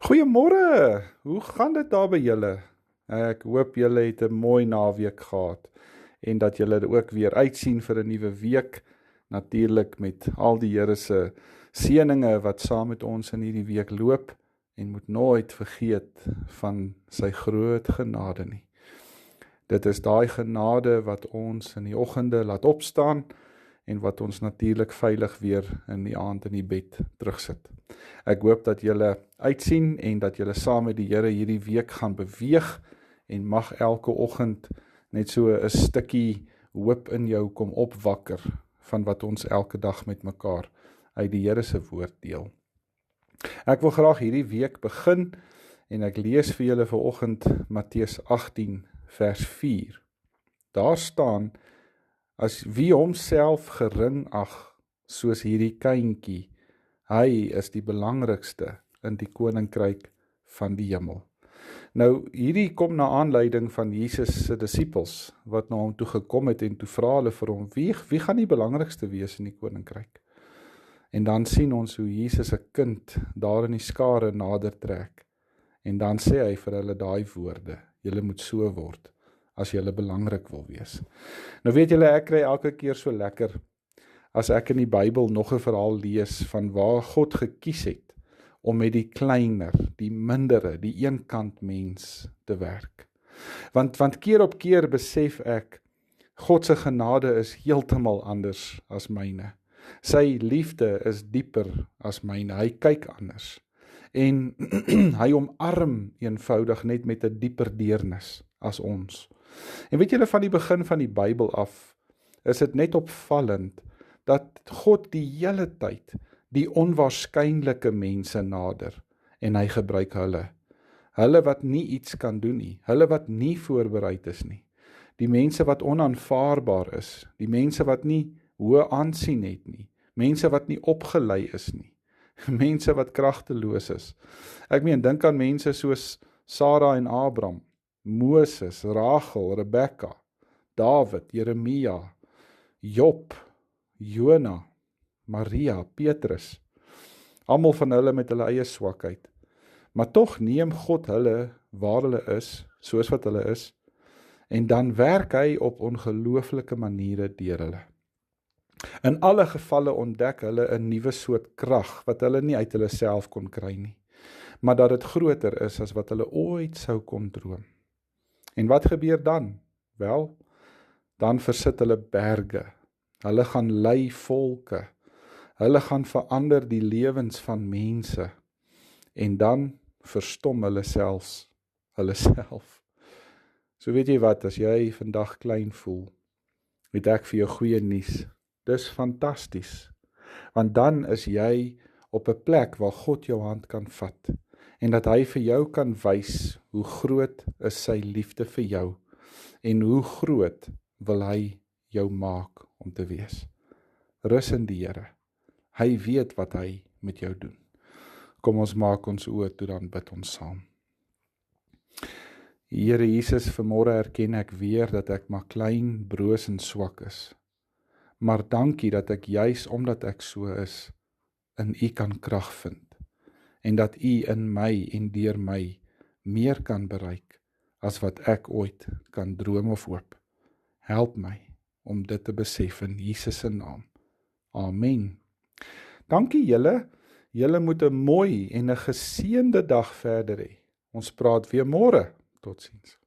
Goeiemôre, hoe gaan dit daar by julle? Ek hoop julle het 'n mooi naweek gehad en dat julle ook weer uitsien vir 'n nuwe week, natuurlik met al die Here se seëninge wat saam met ons in hierdie week loop en moet nooit vergeet van sy groot genade nie. Dit is daai genade wat ons in die oggende laat opstaan en wat ons natuurlik veilig weer in die aand in die bed terugsit. Ek hoop dat julle uitsien en dat julle saam met die Here hierdie week gaan beweeg en mag elke oggend net so 'n stukkie hoop in jou kom opwakker van wat ons elke dag met mekaar uit die Here se woord deel. Ek wil graag hierdie week begin en ek lees vir julle vanoggend Matteus 18 vers 4. Daar staan: as wie homself gering ag soos hierdie kindjie, hy is die belangrikste in die koninkryk van die hemel. Nou, hierdie kom na aanleiding van Jesus se disippels, wat na hom toe gekom het en toe vra hulle vir hom, wie gaan die belangrikste wees in die koninkryk? En dan sien ons hoe Jesus 'n kind daar in die skare nader trek. En dan sê hy vir hulle daai woorde: julle moet so word, as julle belangrik wil wees. Nou weet julle, ek kry elke keer so lekker, as ek in die Bybel nog 'n verhaal lees van waar God gekies het om met die kleiner, die mindere, die eenkant mens te werk. Want keer op keer besef ek, God se genade is heeltemal anders as myne. Sy liefde is dieper as myne, hy kyk anders. En hy omarm eenvoudig net met 'n dieper deernis as ons. En weet julle, van die begin van die Bybel af, is dit net opvallend, dat God die hele tyd die onwaarskynlike mense nader, en hy gebruik hulle. Hulle wat nie iets kan doen nie, hulle wat nie voorbereid is nie, die mense wat onaanvaarbaar is, die mense wat nie hoë aansien het nie, mense wat nie opgelei is nie, mense wat kragteloos is. Ek meen, dink aan mense soos Sara en Abraham, Moses, Rachel, Rebekka, Dawid, Jeremia, Job, Jona, Maria, Petrus, almal van hulle met hulle eie swakheid. Maar tog neem God hulle waar hulle is, soos wat hulle is, en dan werk hy op ongelooflike maniere deur hulle. In alle gevalle ontdek hulle 'n nuwe soort krag, wat hulle nie uit hulle self kon kry nie, maar dat dit groter is as wat hulle ooit sou kon droom. En wat gebeur dan? Wel, dan versit hulle berge, hulle gaan lei volke, hulle gaan verander die lewens van mense, en dan verstom hulle selfs, hulle self. So weet jy wat, as jy vandag klein voel, het ek vir jou goeie nuus. Dis fantasties, want dan is jy op 'n plek waar God jou hand kan vat, en dat hy vir jou kan wys hoe groot is sy liefde vir jou, en hoe groot wil hy jou maak om te wees. Rus in die Here. Hy weet wat hy met jou doen. Kom ons maak ons oë toe, dan bid ons saam. Here Jesus, vanmôre erken ek weer dat ek maar klein, broos en swak is. Maar dankie dat ek juis omdat ek so is, in U kan krag vind, en dat U in my en deur my meer kan bereik as wat ek ooit kan droom of hoop. Help my om dit te besef in Jesus se naam. Amen. Dankie julle. Julle moet 'n mooi en 'n geseënde dag verder hê. Ons praat weer môre. Totsiens.